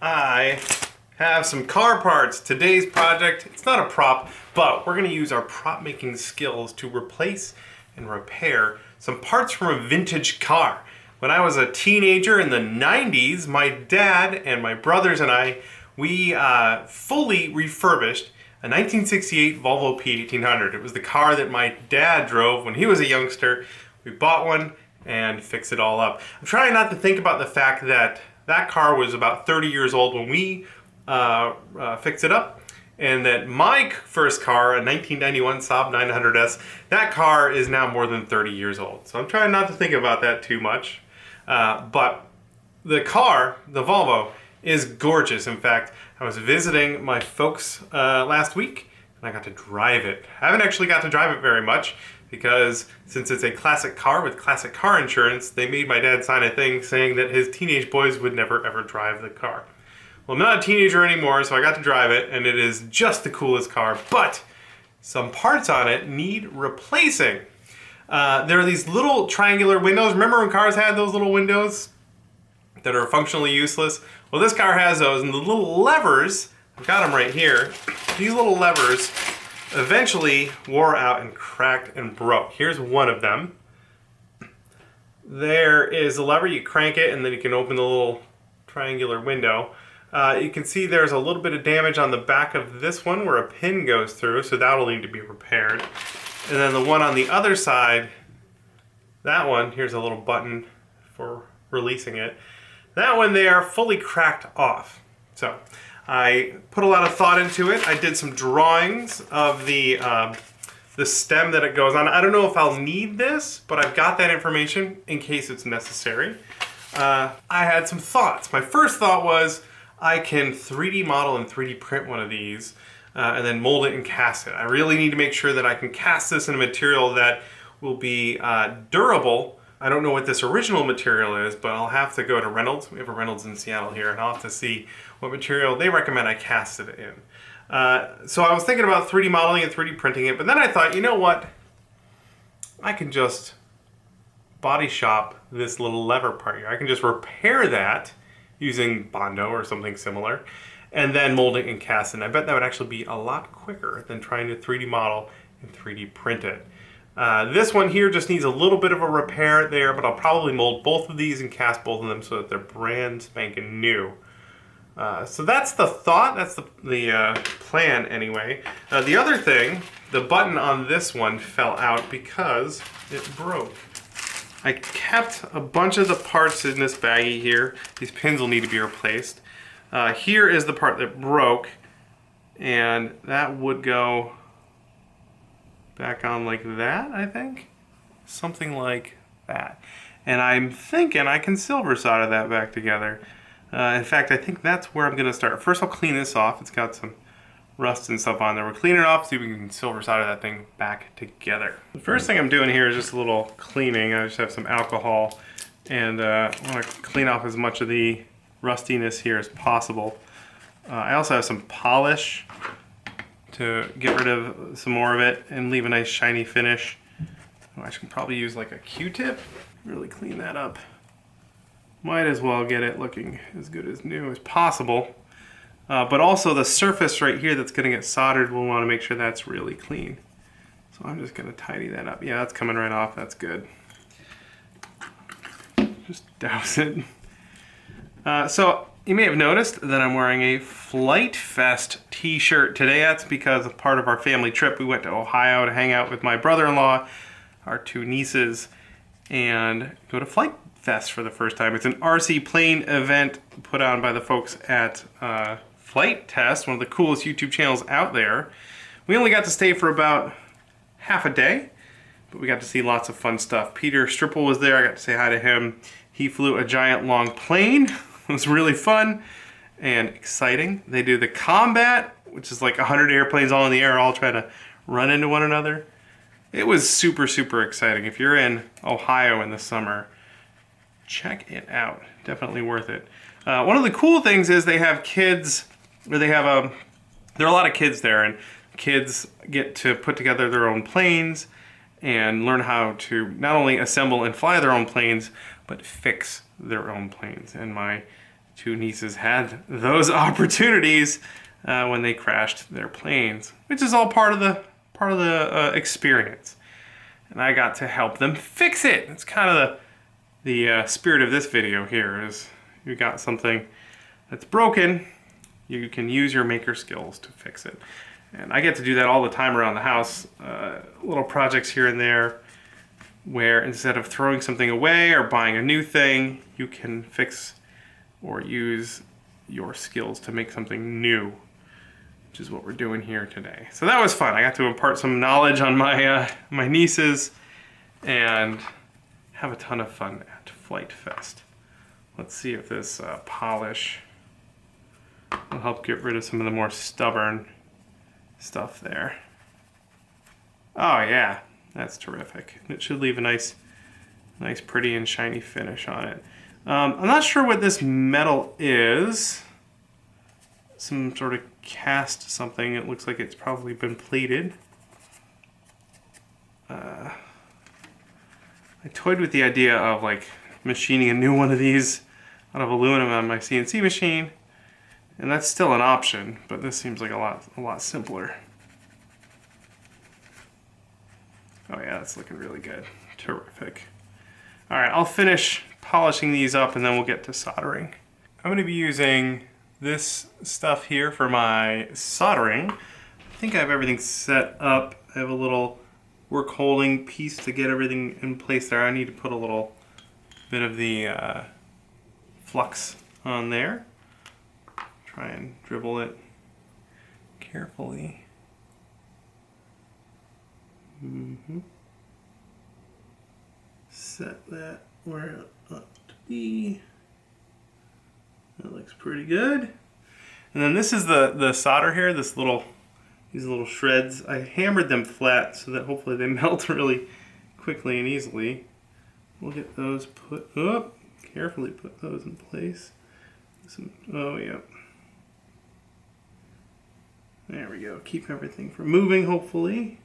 I have some car parts. Today's project, it's not a prop, but we're gonna use our prop making skills to replace and repair some parts from a vintage car. When I was a teenager in the 90s, my dad and my brothers and I, we fully refurbished a 1968 Volvo P1800. It was the car that my dad drove when he was a youngster. We bought one and fixed it all up. I'm trying not to think about the fact that that car was about 30 years old when we fixed it up, and that my first car, a 1991 Saab 900S, that car is now more than 30 years old. So I'm trying not to think about that too much. But the car, the Volvo, is gorgeous. In fact, I was visiting my folks last week, and I got to drive it. I haven't actually got to drive it very much, because since it's a classic car with classic car insurance, they made my dad sign a thing saying that his teenage boys would never ever drive the car. Well, I'm not a teenager anymore, so I got to drive it, and it is just the coolest car, but some parts on it need replacing. There are these little triangular windows. Remember when cars had those little windows that are functionally useless? Well, this car has those, and the little levers, I've got them right here, these little levers eventually wore out and cracked and broke. Here's one of them. There is a lever, you crank it, and then you can open the little triangular window. You can see there's a little bit of damage on the back of this one where a pin goes through, so that'll need to be repaired. And then the one on the other side, that one, here's a little button for releasing it. That one there fully cracked off. So I put a lot of thought into it. I did some drawings of the stem that it goes on. I don't know if I'll need this, but I've got that information in case it's necessary. I had some thoughts. My first thought was I can 3D model and 3D print one of these and then mold it and cast it. I really need to make sure that I can cast this in a material that will be durable. I don't know what this original material is, but I'll have to go to Reynolds. We have a Reynolds in Seattle here, and I'll have to see what material they recommend I cast it in. So I was thinking about 3D modeling and 3D printing it, but then I thought, you know what? I can just body shop this little lever part here. I can just repair that using Bondo or something similar, and then mold it and cast it. And I bet that would actually be a lot quicker than trying to 3D model and 3D print it. This one here just needs a little bit of a repair there, but I'll probably mold both of these and cast both of them so that they're brand spanking new. So that's the thought, that's the plan anyway. The other thing, the button on this one fell out because it broke. I kept a bunch of the parts in this baggie here. These pins will need to be replaced. Here is the part that broke, and that would go back on like that, I think. Something like that. And I'm thinking I can silver solder that back together. In fact, I think that's where I'm gonna start. First I'll clean this off. It's got some rust and stuff on there. We'll clean it off, see if we can silver solder that thing back together. The first thing I'm doing here is just a little cleaning. I just have some alcohol, and I wanna clean off as much of the rustiness here as possible. I also have some polish to get rid of some more of it and leave a nice shiny finish. Oh, I should probably use like a Q-tip, really clean that up. Might as well get it looking as good as new as possible. But also the surface right here that's gonna get soldered, we'll wanna make sure that's really clean. So I'm just gonna tidy that up. Yeah, that's coming right off, that's good. Just douse it. So you may have noticed that I'm wearing a FliteFest t-shirt today. That's because of part of our family trip. We went to Ohio to hang out with my brother-in-law, our two nieces, and go to FliteFest for the first time. It's an RC plane event put on by the folks at FliteTest, one of the coolest YouTube channels out there. We only got to stay for about half a day, but we got to see lots of fun stuff. Peter Stripple was there. I got to say hi to him. He flew a giant long plane. It was really fun and exciting. They do the combat, which is like 100 airplanes all in the air, all trying to run into one another. It was super, super exciting. If you're in Ohio in the summer, check it out. Definitely worth it. One of the cool things is they have kids, or they have there are a lot of kids there, and kids get to put together their own planes and learn how to not only assemble and fly their own planes, but fix their own planes. And my two nieces had those opportunities when they crashed their planes, which is all part of the experience. And I got to help them fix it. It's kind of the spirit of this video here is you got something that's broken, you can use your maker skills to fix it. And I get to do that all the time around the house. Little projects here and there where instead of throwing something away or buying a new thing, you can fix or use your skills to make something new, which is what we're doing here today. So that was fun. I got to impart some knowledge on my my nieces and have a ton of fun at FliteFest. Let's see if this polish will help get rid of some of the more stubborn stuff there. Oh yeah, that's terrific. It should leave a nice pretty and shiny finish on it. I'm not sure what this metal is. Some sort of cast something. It looks like it's probably been plated. I toyed with the idea of like machining a new one of these out of aluminum on my CNC machine. And that's still an option, but this seems like a lot simpler. Oh yeah, that's looking really good. Terrific. All right, I'll finish polishing these up and then we'll get to soldering. I'm gonna be using this stuff here for my soldering. I think I have everything set up. I have a little work holding piece to get everything in place there. I need to put a little bit of the flux on there. Try and dribble it carefully. Set that where it ought to be. That looks pretty good. And then this is the solder here, these little shreds. I hammered them flat so that hopefully they melt really quickly and easily. We'll get those put up. Carefully put those in place. Oh, yep. There we go. Keep everything from moving, hopefully.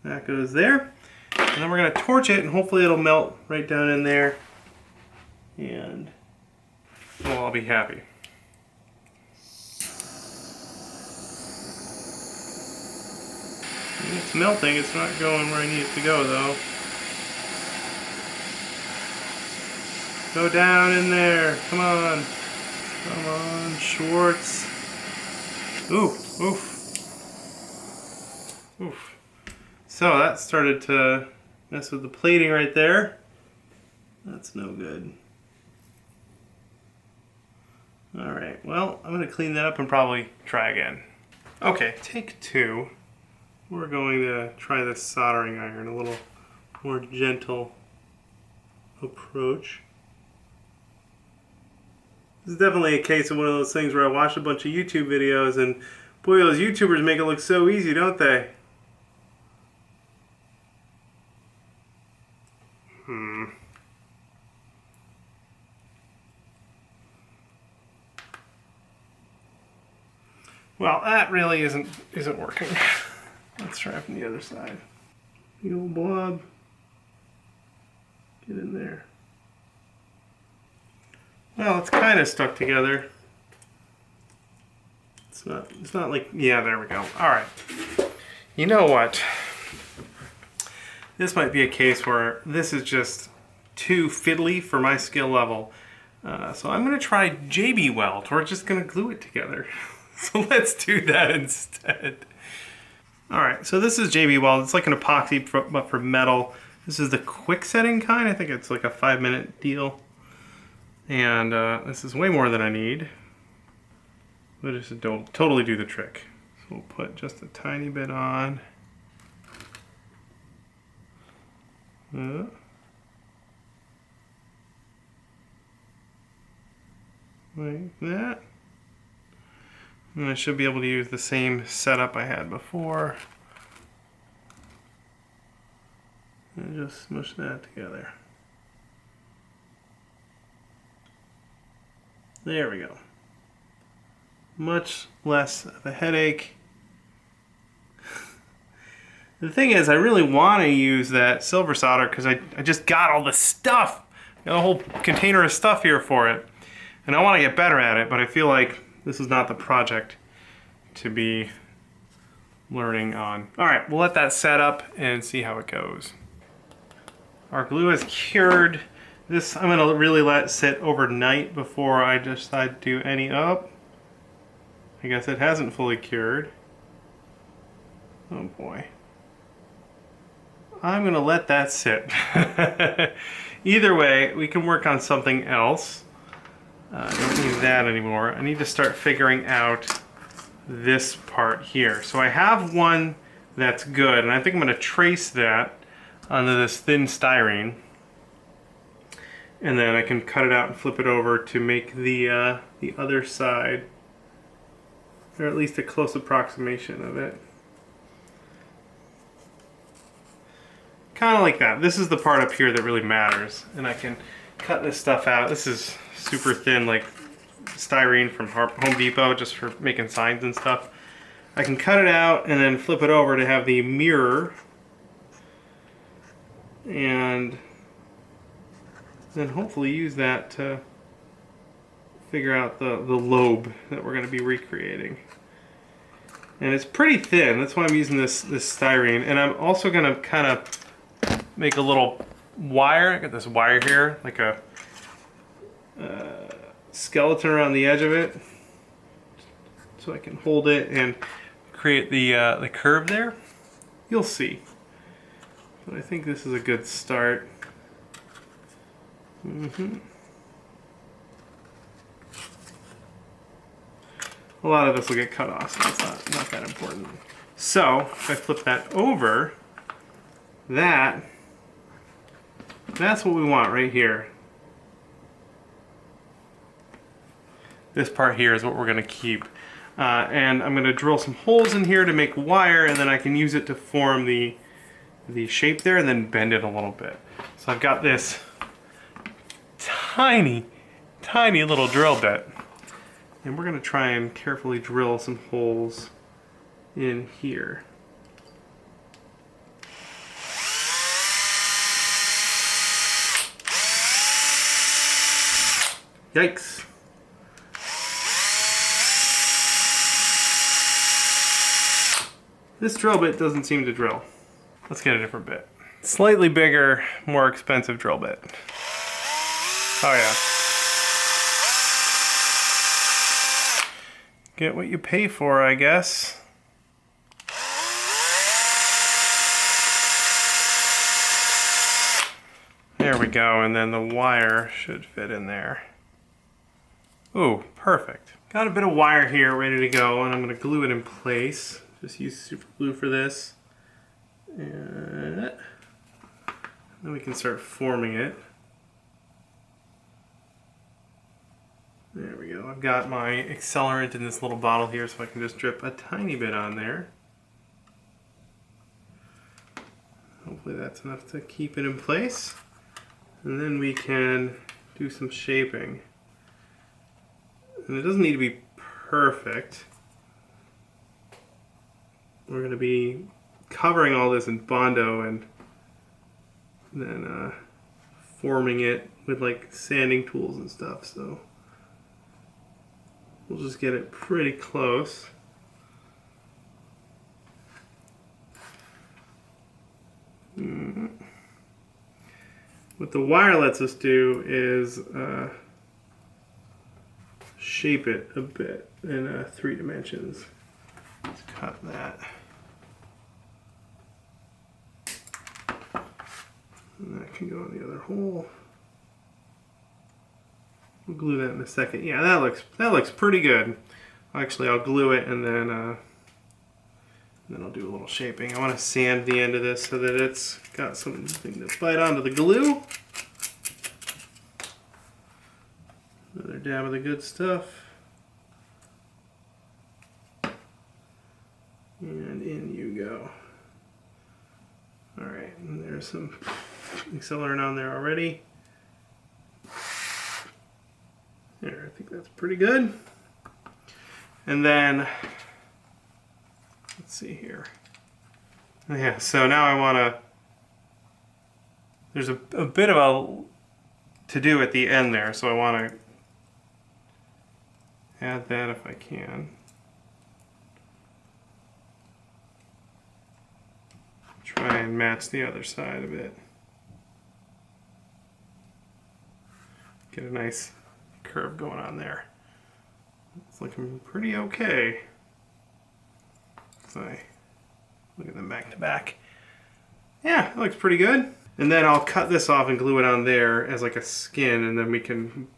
That goes there. And then we're going to torch it, and hopefully it'll melt right down in there. And we'll all be happy. It's melting. It's not going where I need it to go, though. Go down in there. Come on. Come on, Schwartz. Oof, oof. Oof. So that started to mess with the plating right there. That's no good. Alright, well, I'm going to clean that up and probably try again. Okay, take two. We're going to try this soldering iron, a little more gentle approach. This is definitely a case of one of those things where I watched a bunch of YouTube videos and boy, those YouTubers make it look so easy, don't they? Well, that really isn't working. Let's try from the other side. The old blob. Get in there. Well, it's kind of stuck together. It's not like, yeah, there we go. All right. You know what? This might be a case where this is just too fiddly for my skill level. So I'm going to try JB Weld. We're just going to glue it together. So let's do that instead. All right, so this is JB Weld. It's like an epoxy, but for metal. This is the quick setting kind. I think it's like a 5-minute deal. And this is way more than I need. But this will totally do the trick. So we'll put just a tiny bit on. Like that. And I should be able to use the same setup I had before. And just smush that together. There we go. Much less of a headache. The thing is, I really want to use that silver solder because I just got all the stuff. Got a whole container of stuff here for it. And I want to get better at it, but I feel like this is not the project to be learning on. All right, we'll let that set up and see how it goes. Our glue is cured. This I'm gonna really let sit overnight before I decide to do any up. I guess it hasn't fully cured. Oh boy. I'm gonna let that sit. Either way, we can work on something else. I don't need that anymore. I need to start figuring out this part here. So I have one that's good, and I think I'm gonna trace that onto this thin styrene. And then I can cut it out and flip it over to make the other side, or at least a close approximation of it. Kind of like that. This is the part up here that really matters. And I can cut this stuff out. This is super thin, like styrene from Home Depot, just for making signs and stuff. I can cut it out and then flip it over to have the mirror. And then hopefully use that to figure out the lobe that we're going to be recreating. And it's pretty thin, that's why I'm using this styrene. And I'm also going to kind of make a little wire. I got this wire here, like a skeleton around the edge of it, so I can hold it and create the curve there. You'll see. But I think this is a good start. A lot of this will get cut off, so it's not that important. So if I flip that over, that's what we want right here. This part here is what we're going to keep. And I'm going to drill some holes in here to make wire, and then I can use it to form the shape there and then bend it a little bit. So I've got this tiny little drill bit. And we're going to try and carefully drill some holes in here. Yikes. This drill bit doesn't seem to drill. Let's get a different bit. Slightly bigger, more expensive drill bit. Oh yeah. Get what you pay for, I guess. There we go, and then the wire should fit in there. Ooh, perfect. Got a bit of wire here ready to go, and I'm going to glue it in place. Just use super glue for this. And then we can start forming it. There we go. I've got my accelerant in this little bottle here, so I can just drip a tiny bit on there. Hopefully that's enough to keep it in place. And then we can do some shaping. And it doesn't need to be perfect. We're going to be covering all this in Bondo and then forming it with like sanding tools and stuff. So we'll just get it pretty close. What the wire lets us do is shape it a bit in 3 dimensions. Let's cut that. And that can go in the other hole. We'll glue that in a second. Yeah, that looks pretty good. Actually, I'll glue it and then I'll do a little shaping. I want to sand the end of this so that it's got something to bite onto the glue. Another dab of the good stuff. And in you go. Alright, and there's some accelerant on there already. There, I think that's pretty good. And then, let's see here. Yeah, so now I want to, there's a bit of a to do at the end there, so I want to add that if I can. Try and match the other side a bit. Get a nice curve going on there. It's looking pretty okay. So I look at them back to back. Yeah, it looks pretty good. And then I'll cut this off and glue it on there as like a skin, and then we can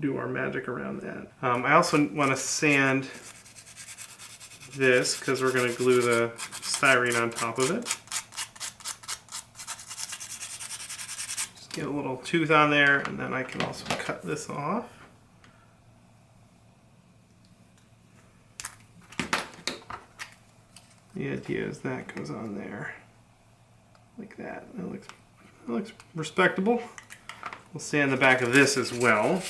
do our magic around that. I also want to sand this because we're going to glue the styrene on top of it. Just get a little tooth on there, and then I can also cut this off. The idea is that goes on there like that. That looks respectable. We'll sand the back of this as well.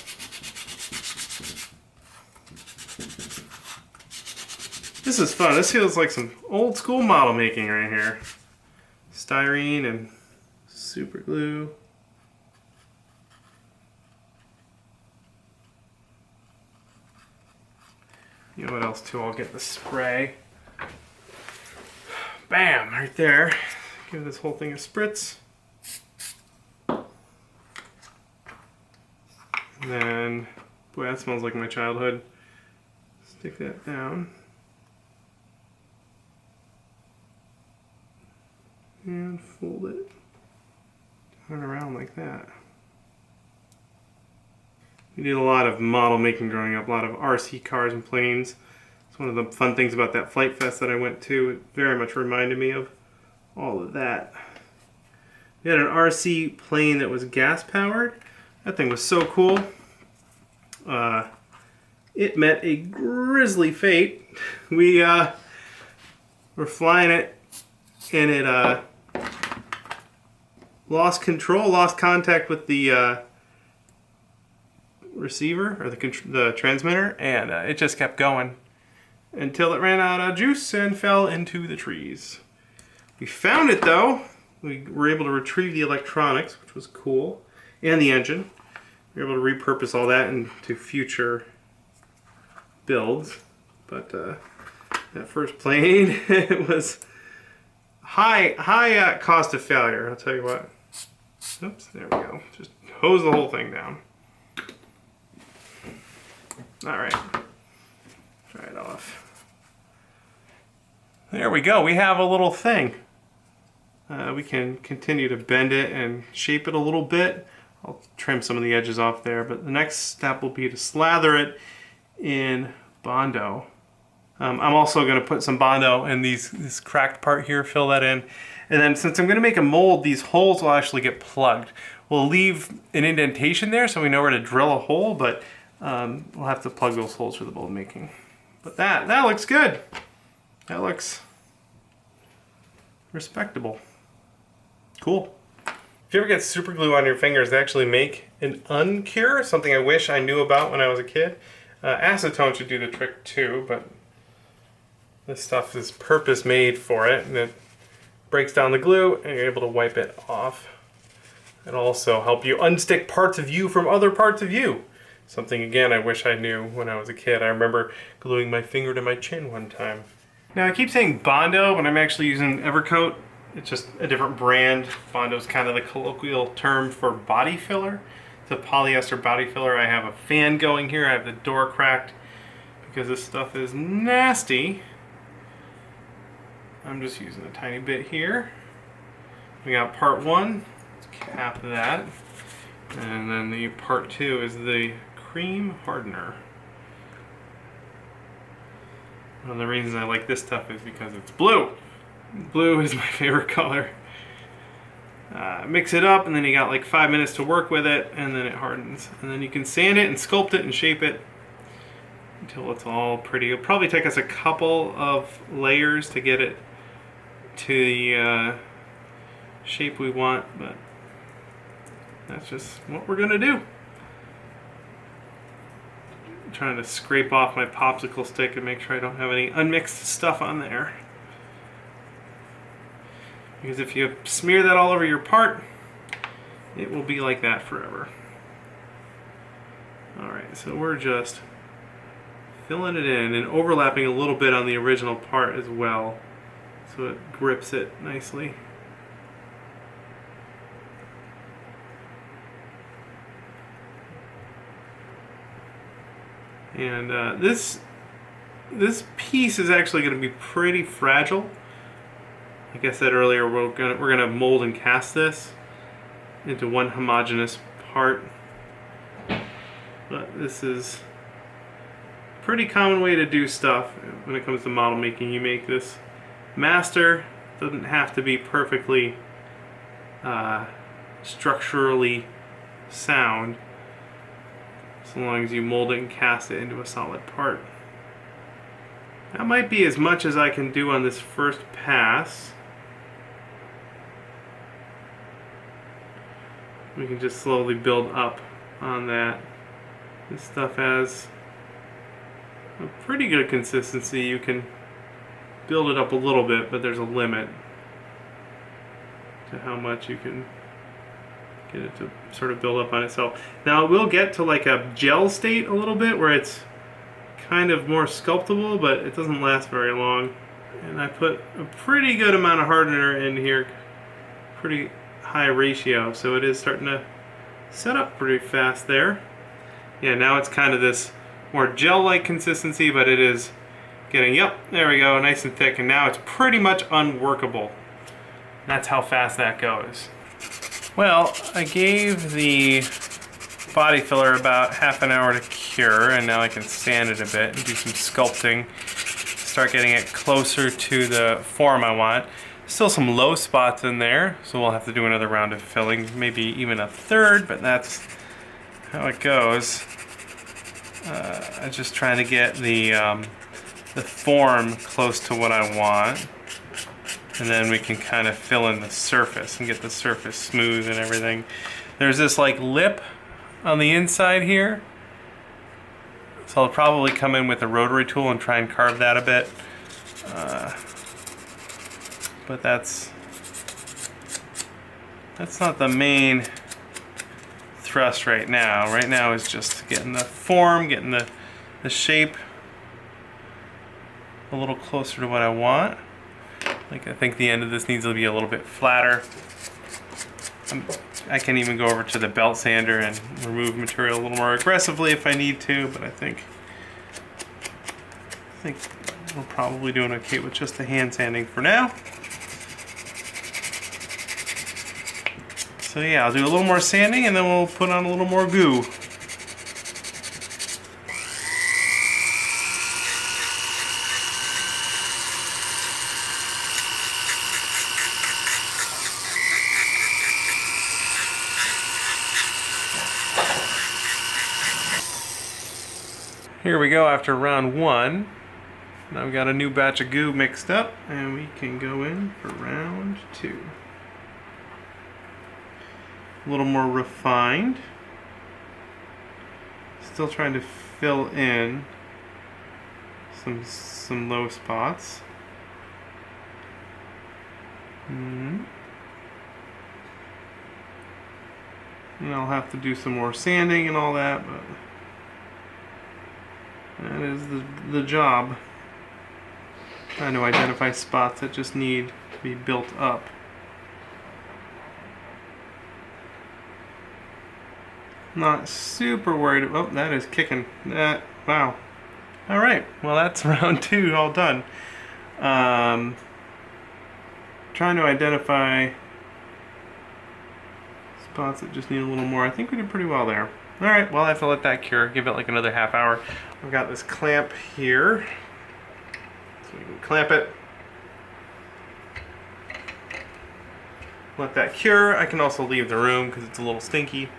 This is fun. This feels like some old school model making right here. Styrene and super glue. You know what else too? I'll get the spray. Bam! Right there. Give this whole thing a spritz. And then, boy, that smells like my childhood. Stick that down. And fold it. Turn around like that. We did a lot of model making growing up, a lot of RC cars and planes. It's one of the fun things about that FliteFest that I went to. It very much reminded me of all of that. We had an RC plane that was gas powered. That thing was so cool. It met a grisly fate. We were flying it, and it lost control, lost contact with the receiver or the transmitter, and it just kept going until it ran out of juice and fell into the trees. We found it though. We were able to retrieve the electronics, which was cool, and the engine. We were able to repurpose all that into future builds. But that first plane, it was high cost of failure. I'll tell you what. Oops, there we go. Just hose the whole thing down. All right, try it off. There we go. We have a little thing. We can continue to bend it and shape it a little bit. I'll trim some of the edges off there, but the next step will be to slather it in Bondo. I'm also going to put some Bondo in this cracked part here, fill that in. And then since I'm going to make a mold, these holes will actually get plugged. We'll leave an indentation there so we know where to drill a hole, but we'll have to plug those holes for the mold making. But that looks good. That looks respectable. Cool. If you ever get super glue on your fingers, they actually make an uncure, something I wish I knew about when I was a kid. Acetone should do the trick too, but this stuff is purpose made for it, and it breaks down the glue and you're able to wipe it off. It'll also help you unstick parts of you from other parts of you. Something, again, I wish I knew when I was a kid. I remember gluing my finger to my chin one time. Now, I keep saying Bondo, but I'm actually using Evercoat. It's just a different brand. Bondo's kind of the colloquial term for body filler. It's a polyester body filler. I have a fan going here. I have the door cracked because this stuff is nasty. I'm just using a tiny bit here. We got part one. Let's cap that. And then the part two is the cream hardener. One of the reasons I like this stuff is because it's blue. Blue is my favorite color. Mix it up, and then you got like 5 minutes to work with it, and then it hardens. And then you can sand it and sculpt it and shape it until it's all pretty. It'll probably take us a couple of layers to get it to the shape we want, but that's just what we're gonna do. I'm trying to scrape off my popsicle stick and make sure I don't have any unmixed stuff on there. Because if you smear that all over your part, it will be like that forever. Alright, so we're just filling it in and overlapping a little bit on the original part as well, so it grips it nicely. And this piece is actually going to be pretty fragile. Like I said earlier, we're gonna mold and cast this into one homogeneous part. But this is a pretty common way to do stuff when it comes to model making. You make this master. It doesn't have to be perfectly structurally sound, so long as you mold it and cast it into a solid part. That might be as much as I can do on this first pass. We can just slowly build up on that. This stuff has a pretty good consistency. You can build it up a little bit, but there's a limit to how much you can get it to sort of build up on itself. Now it will get to like a gel state a little bit where it's kind of more sculptable, but it doesn't last very long. And I put a pretty good amount of hardener in here, pretty high ratio, so it is starting to set up pretty fast there. Yeah, now it's kind of this more gel-like consistency, but it is getting, yep, there we go, nice and thick, and now it's pretty much unworkable. That's how fast that goes. Well, I gave the body filler about half an hour to cure, and now I can sand it a bit and do some sculpting, start getting it closer to the form I want. Still some low spots in there, so we'll have to do another round of filling, maybe even a third, but that's how it goes. I'm just trying to get the form close to what I want, and then we can kind of fill in the surface and get the surface smooth and everything. There's this like lip on the inside here, so I'll probably come in with a rotary tool and try and carve that a bit. But that's not the main thrust right now. Right now is just getting the form, getting the shape a little closer to what I want. Like I think the end of this needs to be a little bit flatter. I can even go over to the belt sander and remove material a little more aggressively if I need to, but I think we're probably doing okay with just the hand sanding for now. So yeah, I'll do a little more sanding and then we'll put on a little more goo. Here we go after round one. Now we've got a new batch of goo mixed up and we can go in for round two. A little more refined. Still trying to fill in some low spots. And I'll have to do some more sanding and all that, but that is the job. Trying to identify spots that just need to be built up. Not super worried. Oh, that is kicking. That, wow. All right. Well, that's round two all done. Trying to identify spots that just need a little more. I think we did pretty well there. All right. Well, I have to let that cure. Give it like another half hour. I've got this clamp here, so we can clamp it. Let that cure. I can also leave the room because it's a little stinky.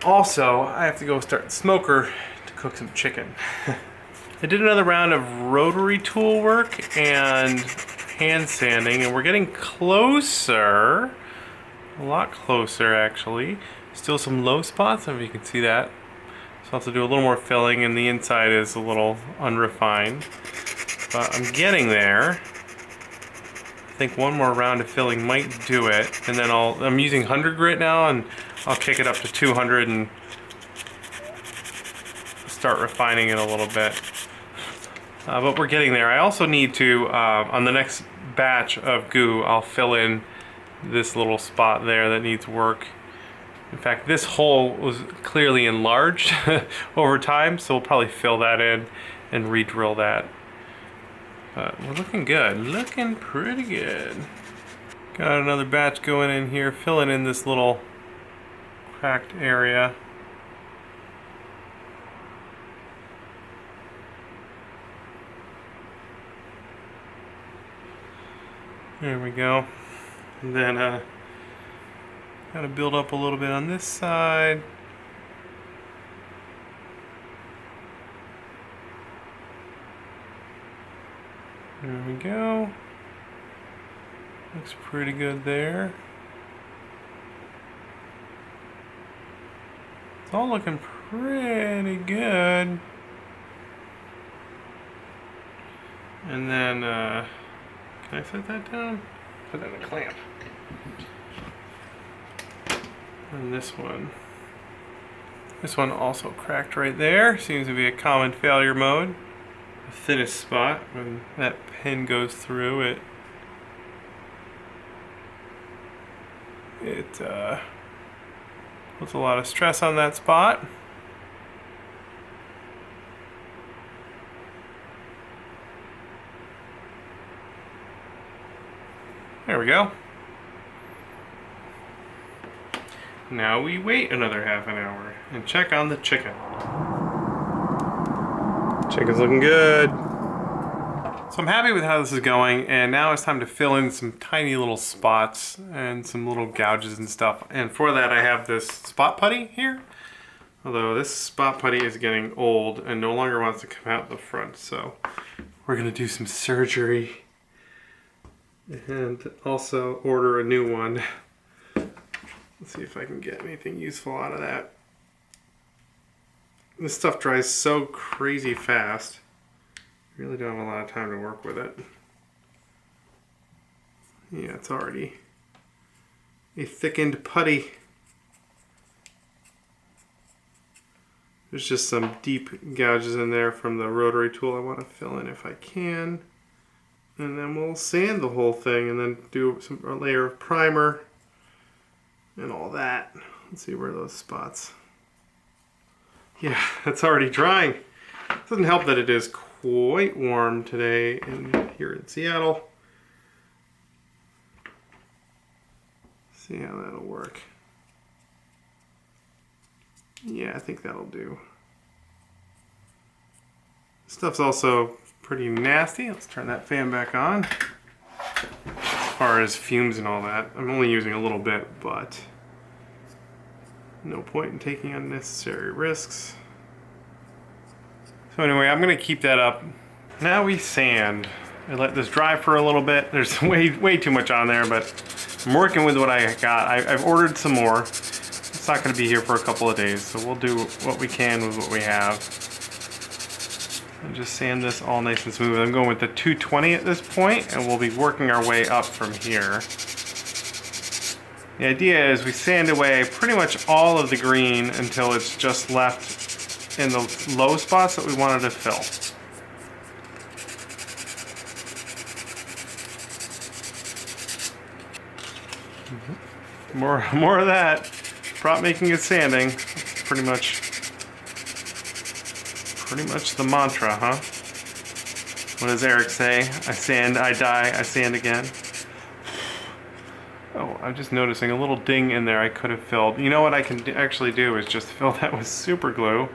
Also, I have to go start the smoker to cook some chicken. I did another round of rotary tool work and hand sanding, and we're getting closer. A lot closer, actually. Still some low spots, if you can see that. So I'll have to do a little more filling, and the inside is a little unrefined. But I'm getting there. I think one more round of filling might do it, and then I'm using 100 grit now, and I'll kick it up to 200 and start refining it a little bit. But we're getting there. I also need to, on the next batch of goo, I'll fill in this little spot there that needs work. In fact, this hole was clearly enlarged over time, so we'll probably fill that in and re-drill that. But we're looking good, looking pretty good. Got another batch going in here, filling in this little cracked area. There we go. And then gotta build up a little bit on this side. There we go. Looks pretty good there. It's all looking pretty good. And then, can I set that down? Put that in a clamp. And this one also cracked right there. Seems to be a common failure mode. The thinnest spot, when that pin goes through it, it puts a lot of stress on that spot. There we go. Now we wait another half an hour and check on the chicken. Chicken's looking good. So I'm happy with how this is going, and now it's time to fill in some tiny little spots and some little gouges and stuff. And for that I have this spot putty here. Although this spot putty is getting old and no longer wants to come out the front, so we're gonna do some surgery and also order a new one. Let's see if I can get anything useful out of that. This stuff dries so crazy fast. Really don't have a lot of time to work with it. Yeah, it's already a thickened putty. There's just some deep gouges in there from the rotary tool I want to fill in if I can. And then we'll sand the whole thing and then do a layer of primer and all that. Let's see where those spots. Yeah, it's already drying. It doesn't help that it is quite warm today here in Seattle. See how that'll work. Yeah, I think that'll do. Stuff's also pretty nasty. Let's turn that fan back on. As far as fumes and all that, I'm only using a little bit, but no point in taking unnecessary risks. So anyway, I'm gonna keep that up. Now we sand. I let this dry for a little bit. There's way too much on there, but I'm working with what I got. I've ordered some more. It's not gonna be here for a couple of days, so we'll do what we can with what we have. And just sand this all nice and smooth. I'm going with the 220 at this point, and we'll be working our way up from here. The idea is we sand away pretty much all of the green until it's just left in the low spots that we wanted to fill. More of that. Prop making and sanding. That's pretty much the mantra, huh? What does Eric say? I sand, I die, I sand again. Oh, I'm just noticing a little ding in there I could have filled. You know what I can actually do is just fill that with super glue.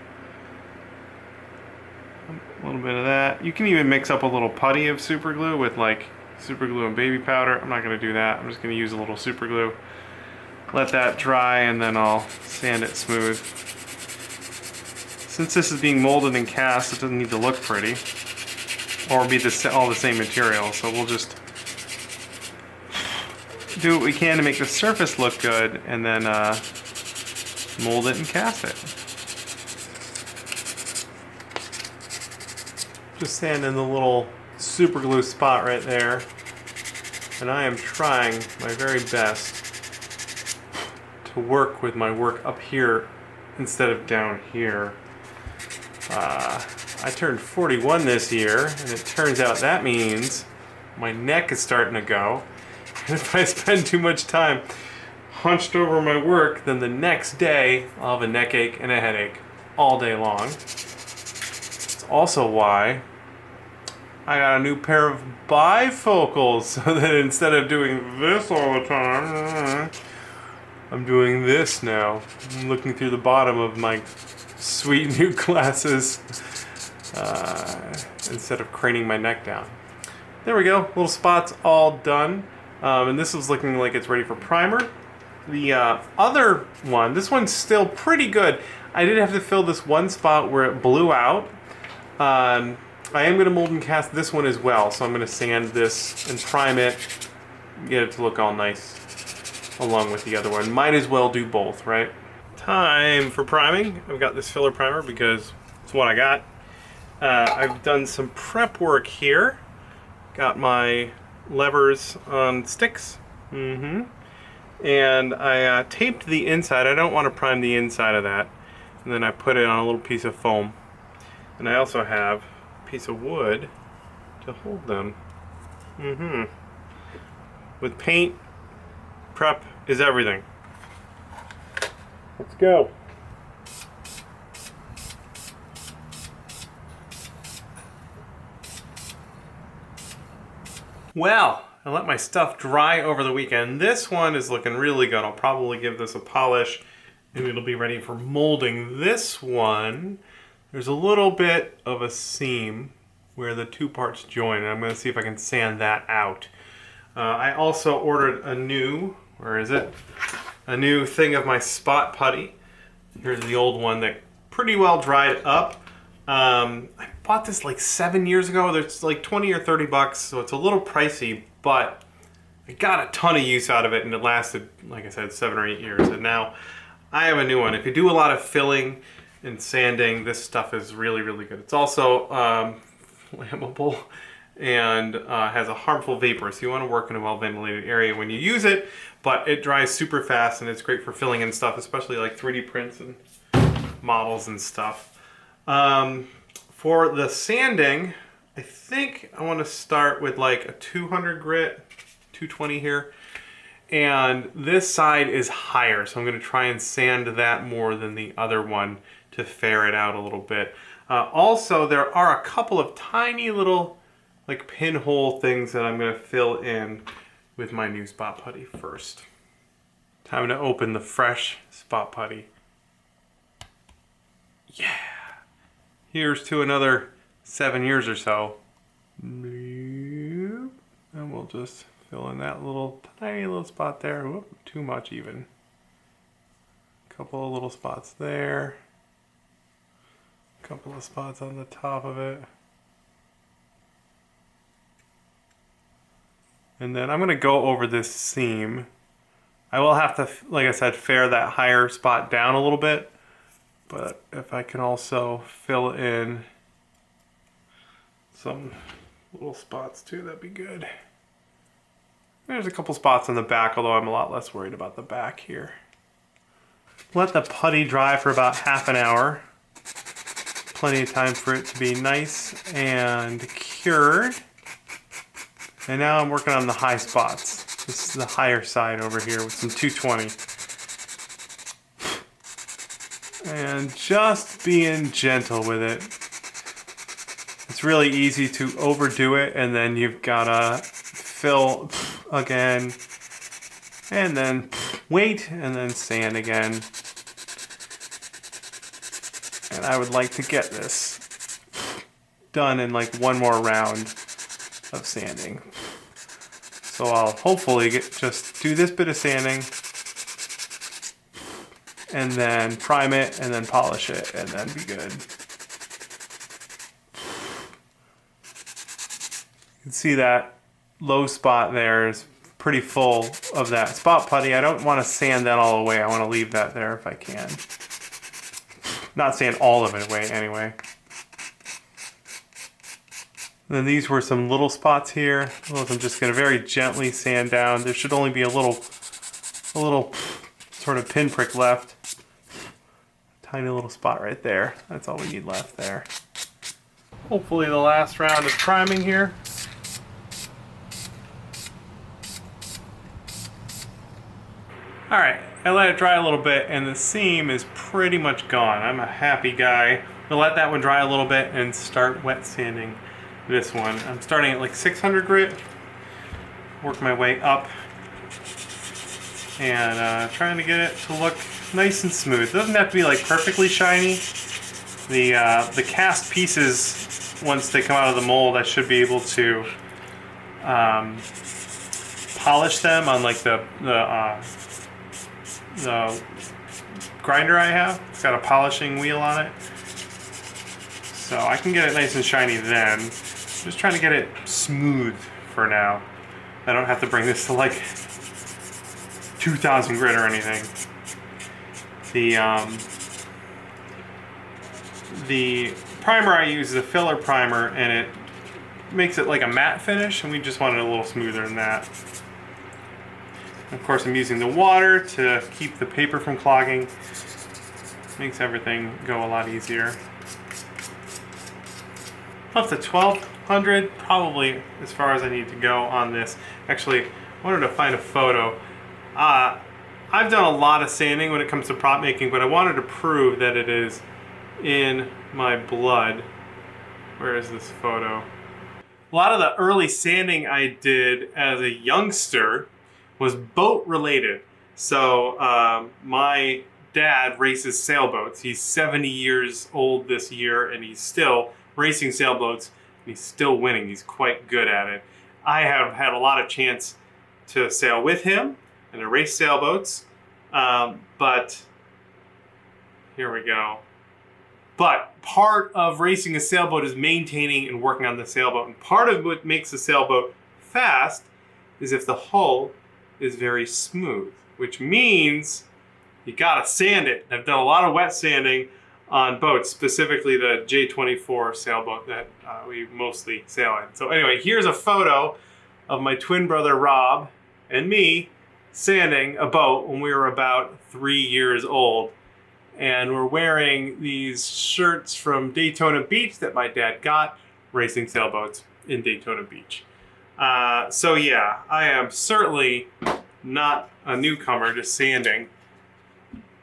A little bit of that. You can even mix up a little putty of super glue with like super glue and baby powder. I'm not going to do that. I'm just going to use a little super glue. Let that dry and then I'll sand it smooth. Since this is being molded and cast, it doesn't need to look pretty or be all the same material. So we'll just do what we can to make the surface look good and then mold it and cast it. Just sand in the little super glue spot right there. And I am trying my very best to work with my work up here instead of down here. I turned 41 this year, and it turns out that means my neck is starting to go. And if I spend too much time hunched over my work, then the next day I'll have a neck ache and a headache all day long. It's also why I got a new pair of bifocals, so that instead of doing this all the time, I'm doing this now. I'm looking through the bottom of my sweet new glasses instead of craning my neck down. There we go, little spots all done. And this is looking like it's ready for primer. The other one, this one's still pretty good. I did have to fill this one spot where it blew out. I am going to mold and cast this one as well, so I'm going to sand this and prime it, get it to look all nice along with the other one. Might as well do both, right? Time for priming. I've got this filler primer because it's what I got. I've done some prep work here. Got my levers on sticks. And I taped the inside. I don't want to prime the inside of that. And then I put it on a little piece of foam. And I also have piece of wood to hold them. With paint, prep is everything. Let's go. Well, I let my stuff dry over the weekend. This one is looking really good. I'll probably give this a polish and it'll be ready for molding. This one, there's a little bit of a seam where the two parts join, and I'm going to see if I can sand that out. I also ordered a new, where is it? A new thing of my spot putty. Here's the old one that pretty well dried up. I bought this like 7 years ago. It's like 20 or 30 bucks, so it's a little pricey, but I got a ton of use out of it, and it lasted, like I said, 7 or 8 years. And now I have a new one. If you do a lot of filling and sanding, this stuff is really, really good. It's also flammable and has a harmful vapor, so you want to work in a well-ventilated area when you use it, but it dries super fast and it's great for filling and stuff, especially like 3D prints and models and stuff. For the sanding, I think I want to start with like a 200 grit, 220 here. And this side is higher, so I'm going to try and sand that more than the other one to fair it out a little bit. Also, there are a couple of tiny little like pinhole things that I'm going to fill in with my new spot putty first. Time to open the fresh spot putty. Yeah! Here's to another 7 years or so. And we'll just fill in that little tiny little spot there. Whoop, too much even. A couple of little spots there. A couple of spots on the top of it. And then I'm going to go over this seam. I will have to, like I said, fair that higher spot down a little bit. But if I can also fill in some little spots too, that'd be good. There's a couple spots on the back, although I'm a lot less worried about the back here. Let the putty dry for about half an hour. Plenty of time for it to be nice and cured. And now I'm working on the high spots. This is the higher side over here with some 220. And just being gentle with it. It's really easy to overdo it, and then you've gotta fill again, and then wait, and then sand again. And I would like to get this done in like one more round of sanding. So I'll hopefully just do this bit of sanding, and then prime it, and then polish it, and then be good. You can see that low spot there is pretty full of that spot putty. I don't want to sand that all away. I want to leave that there if I can. Not sand all of it away anyway. And then these were some little spots here. Those I'm just going to very gently sand down. There should only be a little sort of pinprick left. tiny little spot right there. That's all we need left there. Hopefully the last round of priming here. Alright, I let it dry a little bit and the seam is pretty much gone. I'm a happy guy. I'll let that one dry a little bit and start wet sanding this one. I'm starting at like 600 grit, work my way up, and trying to get it to look nice and smooth. It doesn't have to be like perfectly shiny. The cast pieces, once they come out of the mold, I should be able to polish them on like the grinder I have. It's got a polishing wheel on it, so I can get it nice and shiny then. Just trying to get it smooth for now. I don't have to bring this to like 2,000 grit or anything. The primer I use is a filler primer, and it makes it like a matte finish, and we just want it a little smoother than that. Of course, I'm using the water to keep the paper from clogging. Makes everything go a lot easier. Up to 1200, probably as far as I need to go on this. Actually, I wanted to find a photo. I've done a lot of sanding when it comes to prop making, but I wanted to prove that it is in my blood. Where is this photo? A lot of the early sanding I did as a youngster was boat related. So my dad races sailboats. He's 70 years old this year, and he's still racing sailboats, and he's still winning. He's quite good at it. I have had a lot of chance to sail with him and to race sailboats, but here we go. But part of racing a sailboat is maintaining and working on the sailboat, and part of what makes a sailboat fast is if the hull is very smooth, which means you gotta sand it. I've done a lot of wet sanding on boats, specifically the J24 sailboat that we mostly sail in. So anyway, here's a photo of my twin brother Rob and me sanding a boat when we were about 3 years old. And we're wearing these shirts from Daytona Beach that my dad got, racing sailboats in Daytona Beach. So yeah, I am certainly not a newcomer to sanding,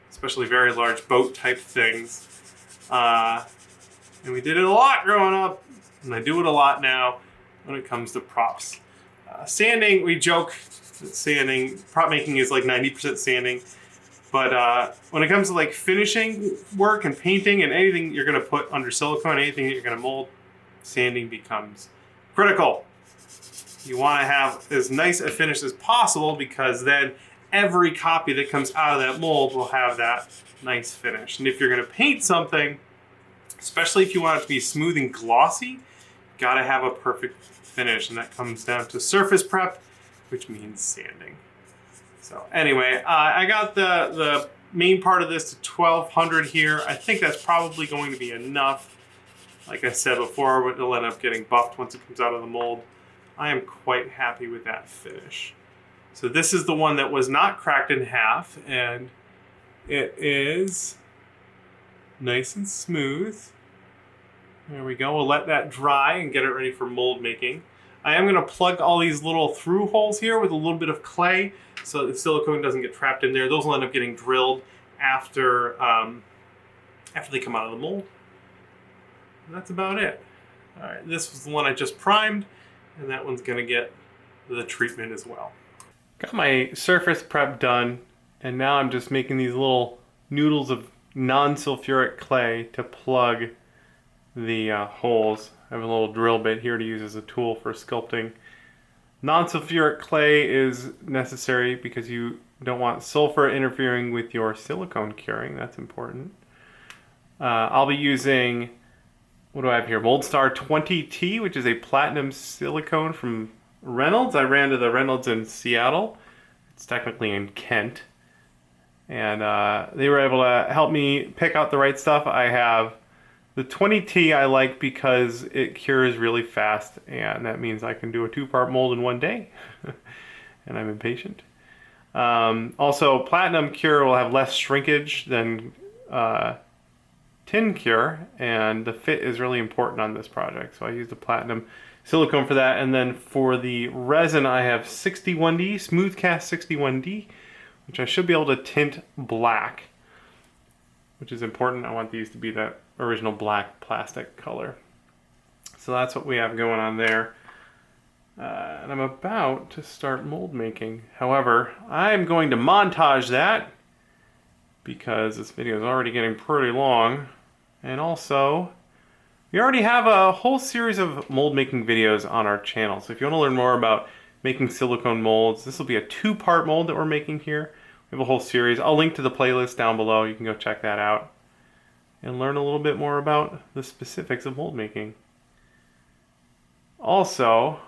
especially very large boat type things. And we did it a lot growing up, and I do it a lot now when it comes to props. Sanding, we joke that sanding, prop making is like 90% sanding, but when it comes to like finishing work and painting and anything you're going to put under silicone, anything that you're going to mold, sanding becomes critical. You want to have as nice a finish as possible, because then every copy that comes out of that mold will have that nice finish. And if you're going to paint something, especially if you want it to be smooth and glossy, you got to have a perfect finish, and that comes down to surface prep, which means sanding. So anyway, I got the main part of this to 1200 here. I think that's probably going to be enough. Like I said before, it'll end up getting buffed once it comes out of the mold. I am quite happy with that finish. So this is the one that was not cracked in half, and it is nice and smooth. There we go. We'll let that dry and get it ready for mold making. I am going to plug all these little through holes here with a little bit of clay so the silicone doesn't get trapped in there. Those will end up getting drilled after they come out of the mold. And that's about it. All right, this was the one I just primed, and that one's going to get the treatment as well. Got my surface prep done, and now I'm just making these little noodles of non-sulfuric clay to plug the holes. I have a little drill bit here to use as a tool for sculpting. Non-sulfuric clay is necessary because you don't want sulfur interfering with your silicone curing. That's important. I'll be using, what do I have here? Moldstar 20T, which is a platinum silicone from Reynolds. I ran to the Reynolds in Seattle. It's technically in Kent. And they were able to help me pick out the right stuff. I have the 20T I like because it cures really fast, and that means I can do a 2-part mold in one day. And I'm impatient. Also, platinum cure will have less shrinkage than tin cure, and the fit is really important on this project. So I used the platinum silicone for that. And then for the resin, I have 61D, smooth cast 61D, which I should be able to tint black, which is important. I want these to be that original black plastic color. So that's what we have going on there. And I'm about to start mold making. However, I'm going to montage that because this video is already getting pretty long. And also, we already have a whole series of mold making videos on our channel. So if you want to learn more about making silicone molds, this will be a 2-part mold that we're making here. We have a whole series. I'll link to the playlist down below. You can go check that out and learn a little bit more about the specifics of mold making. Also,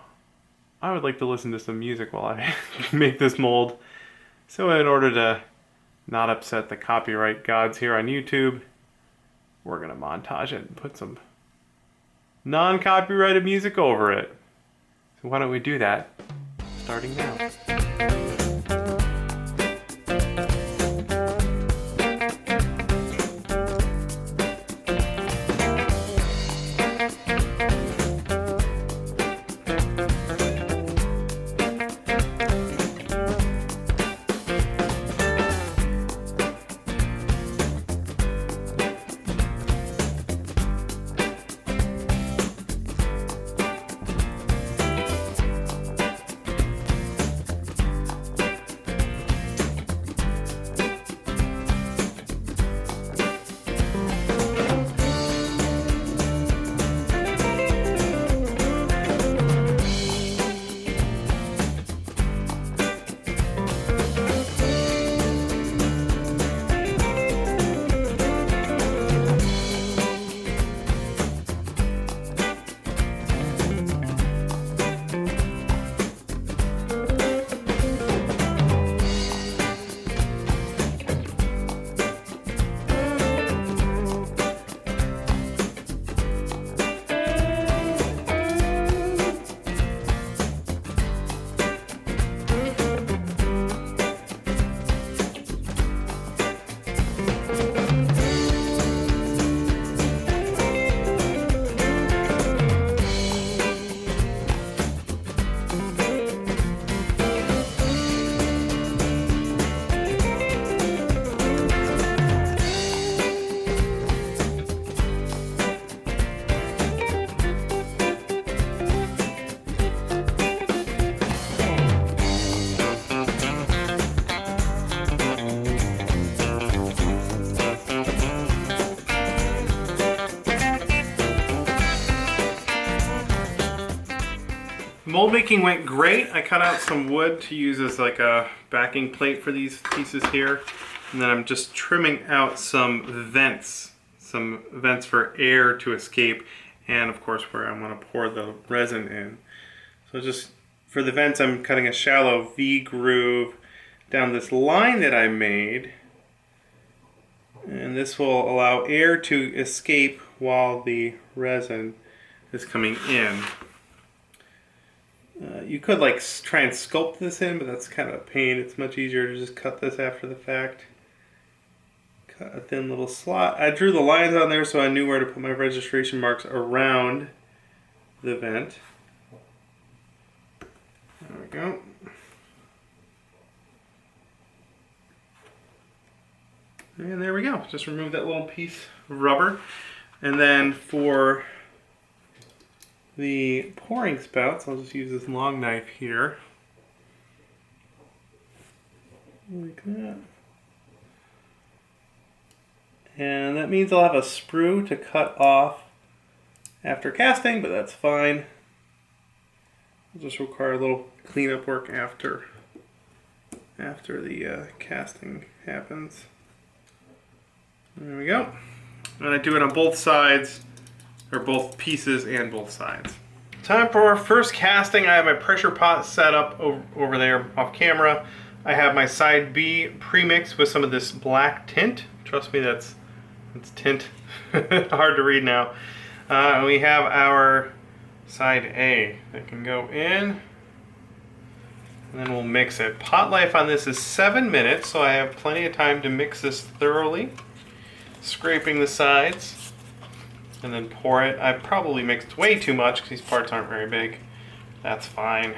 I would like to listen to some music while I make this mold. So in order to not upset the copyright gods here on YouTube, we're going to montage it and put some non-copyrighted music over it. So why don't we do that starting now. Mold making went great. I cut out some wood to use as like a backing plate for these pieces here. And then I'm just trimming out some vents for air to escape, and of course where I'm going to pour the resin in. So just for the vents, I'm cutting a shallow V groove down this line that I made. And this will allow air to escape while the resin is coming in. You could like try and sculpt this in, but that's kind of a pain. It's much easier to just cut this after the fact. Cut a thin little slot. I drew the lines on there so I knew where to put my registration marks around the vent. There we go. And there we go. Just remove that little piece of rubber. And then for the pouring spouts, I'll just use this long knife here. Like that. And that means I'll have a sprue to cut off after casting, but that's fine. It'll just require a little cleanup work after the casting happens. There we go. And I do it on both sides, or both pieces and both sides. Time for our first casting. I have my pressure pot set up over there off camera. I have my side B pre-mixed with some of this black tint. Trust me, it's tint. Hard to read now. We have our side A that can go in, and then we'll mix it. Pot life on this is 7 minutes, so I have plenty of time to mix this thoroughly. scraping the sides, and then pour it. I probably mixed way too much because these parts aren't very big. That's fine.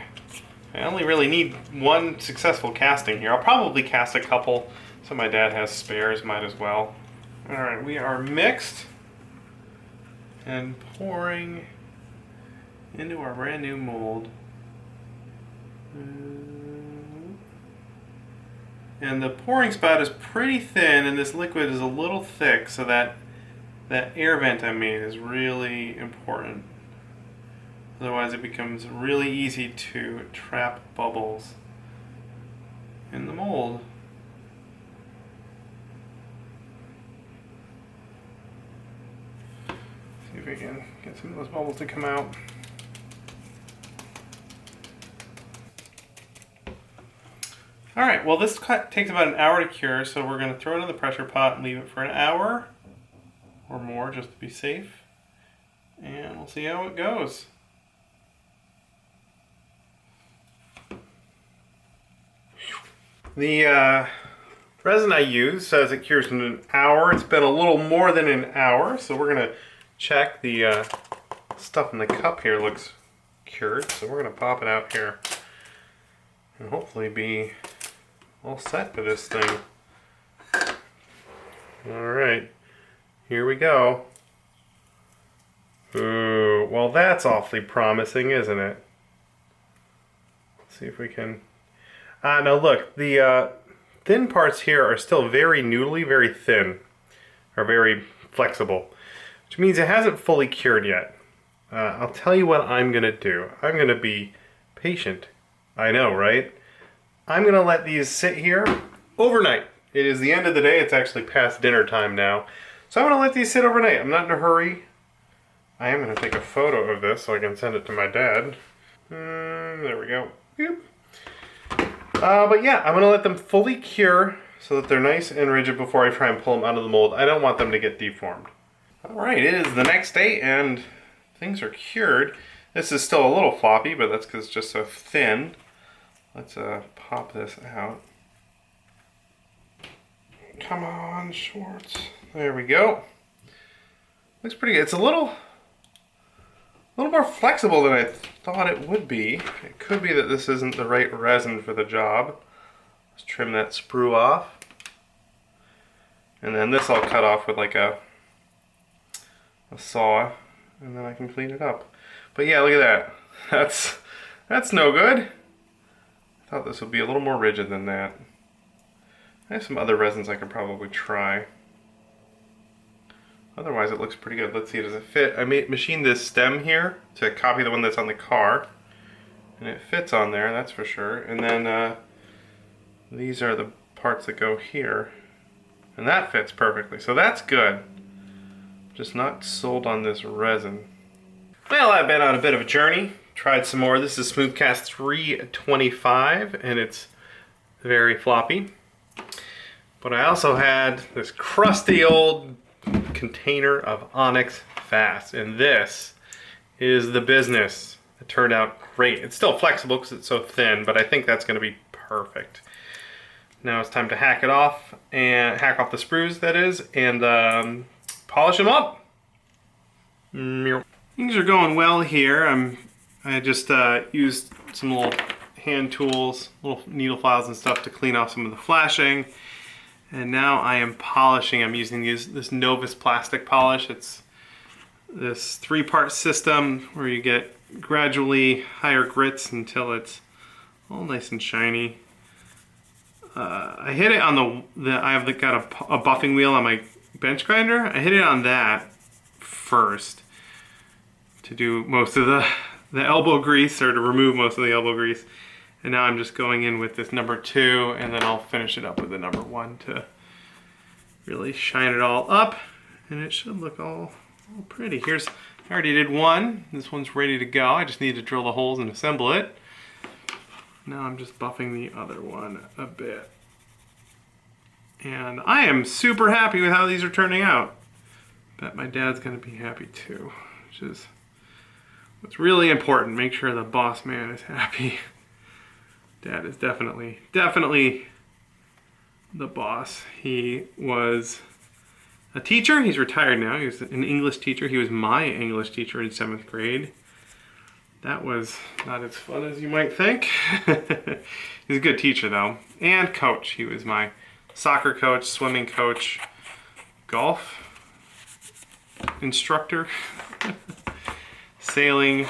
I only really need one successful casting here. I'll probably cast a couple, so my dad has spares, might as well. Alright, we are mixed and pouring into our brand new mold. And the pouring spout is pretty thin, and this liquid is a little thick, so that air vent I made is really important. Otherwise it becomes really easy to trap bubbles in the mold. See if we can get some of those bubbles to come out. Alright, well this takes about an hour to cure, so we're going to throw it in the pressure pot and leave it for an hour or more just to be safe. And we'll see how it goes. The resin I use says it cures in an hour. It's been a little more than an hour, so we're going to check the stuff in the cup here looks cured. So we're going to pop it out here and hopefully be all set for this thing. Alright, here we go. Ooh, well that's awfully promising, isn't it? Let's see if we can... now look, the thin parts here are still very noodly, very thin, or very flexible, which means it hasn't fully cured yet. I'll tell you what I'm going to do. I'm going to be patient. I know, right? I'm going to let these sit here overnight. It is the end of the day. It's actually past dinner time now. So I'm going to let these sit overnight. I'm not in a hurry. I am going to take a photo of this so I can send it to my dad. There we go. Yep. But yeah, I'm going to let them fully cure so that they're nice and rigid before I try and pull them out of the mold. I don't want them to get deformed. Alright, it is the next day and things are cured. This is still a little floppy, but that's because it's just so thin. Let's pop this out. Come on, Schwartz. There we go. Looks pretty good. It's a little more flexible than I thought it would be. It could be that this isn't the right resin for the job. Let's trim that sprue off. And then this I'll cut off with like a saw, and then I can clean it up. But yeah, look at that. That's no good. I thought this would be a little more rigid than that. I have some other resins I could probably try. Otherwise it looks pretty good. Let's see, does it fit? I machined this stem here to copy the one that's on the car. And it fits on there, that's for sure. And then these are the parts that go here. And that fits perfectly, so that's good. Just not sold on this resin. Well, I've been on a bit of a journey. Tried some more. This is Smoothcast 325, and it's very floppy. But I also had this crusty old container of Onyx Fast, and this is the business. It turned out great. It's still flexible because it's so thin, but I think that's going to be perfect. Now it's time to hack it off, and hack off the sprues, that is, and polish them up. Things are going well here. I just used some little hand tools, little needle files and stuff to clean off some of the flashing. And now I am polishing. I'm using this Novus plastic polish. It's this 3-part system where you get gradually higher grits until it's all nice and shiny. I hit it on I've got a buffing wheel on my bench grinder. I hit it on that first to do most of the elbow grease, or to remove most of the elbow grease. And now I'm just going in with this number 2, and then I'll finish it up with the number 1 to really shine it all up, and it should look all pretty. I already did one. This one's ready to go. I just need to drill the holes and assemble it. Now I'm just buffing the other one a bit. And I am super happy with how these are turning out. Bet my dad's gonna be happy too, which is what's really important. Make sure the boss man is happy. Dad is definitely the boss. He was a teacher. He's retired now. He was an English teacher. He was my English teacher in 7th grade. That was not as fun as you might think. He's a good teacher though. And coach. He was my soccer coach, swimming coach, golf instructor, sailing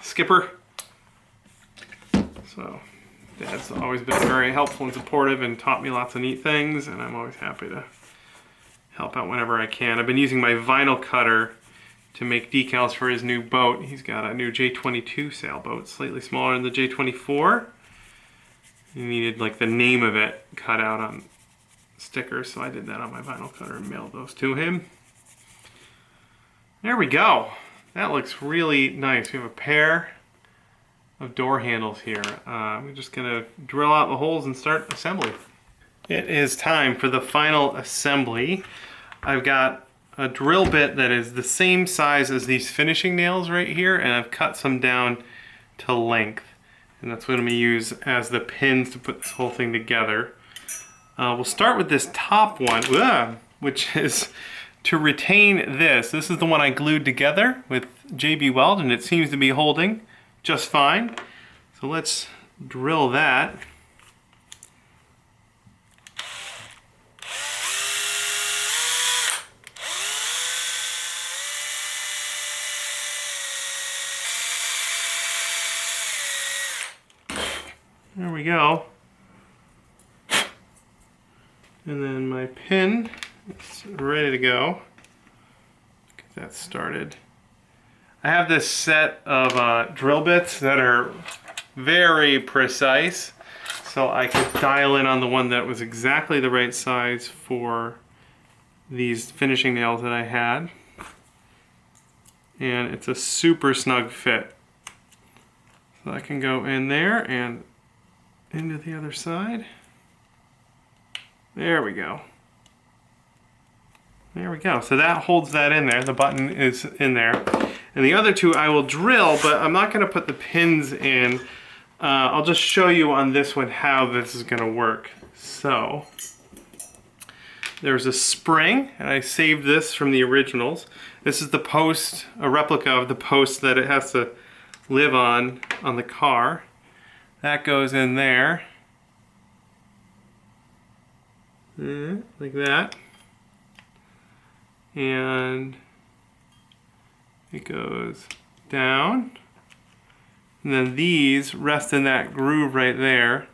skipper. So Dad's always been very helpful and supportive and taught me lots of neat things, and I'm always happy to help out whenever I can. I've been using my vinyl cutter to make decals for his new boat. He's got a new J22 sailboat, slightly smaller than the J24. He needed like the name of it cut out on stickers, so I did that on my vinyl cutter and mailed those to him. There we go. That looks really nice. We have a pair of door handles here. I'm just gonna drill out the holes and start assembly. It is time for the final assembly. I've got a drill bit that is the same size as these finishing nails right here, and I've cut some down to length. And that's what I'm gonna use as the pins to put this whole thing together. We'll start with this top one, which is to retain this. This is the one I glued together with JB Weld, and it seems to be holding just fine. So let's drill that. There we go. And then my pin is ready to go. Get that started. I have this set of drill bits that are very precise, so I could dial in on the one that was exactly the right size for these finishing nails that I had. And it's a super snug fit. So I can go in there and into the other side. There we go. There we go. So that holds that in there. The button is in there. And the other two I will drill, but I'm not going to put the pins in. I'll just show you on this one how this is going to work. So there's a spring, and I saved this from the originals. This is the post, a replica of the post that it has to live on the car. That goes in there. Like that. And it goes down. And then these rest in that groove right there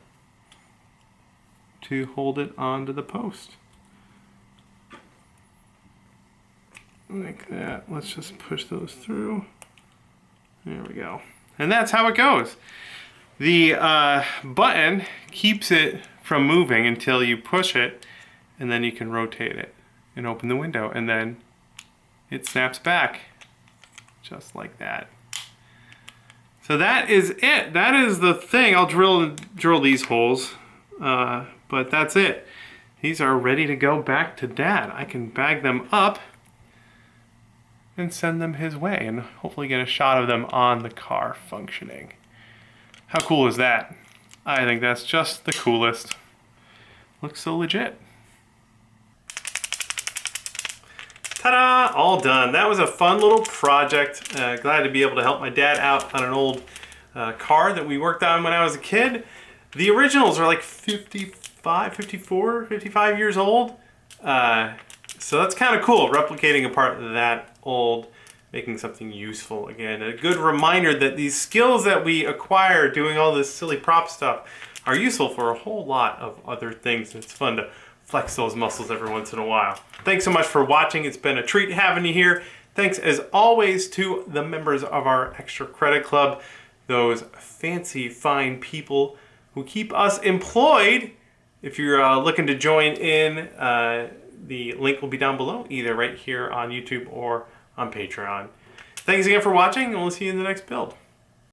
to hold it onto the post. Like that. Let's just push those through. There we go. And that's how it goes. The button keeps it from moving until you push it, and then you can rotate it and open the window, and then it snaps back just like that. So that is it. That is the thing. I'll drill these holes, but that's it. These are ready to go back to Dad. I can bag them up and send them his way and hopefully get a shot of them on the car functioning. How cool is that? I think that's just the coolest. Looks so legit. Ta-da! All done. That was a fun little project. Glad to be able to help my dad out on an old car that we worked on when I was a kid. The originals are like 55, 54, 55 years old. So that's kind of cool, replicating a part that old, making something useful again. A good reminder that these skills that we acquire doing all this silly prop stuff are useful for a whole lot of other things. It's fun to flex those muscles every once in a while. Thanks so much for watching. It's been a treat having you here. Thanks as always to the members of our Extra Credit Club, those fancy fine people who keep us employed. If you're looking to join in, the link will be down below, either right here on YouTube or on Patreon. Thanks again for watching, and we'll see you in the next build.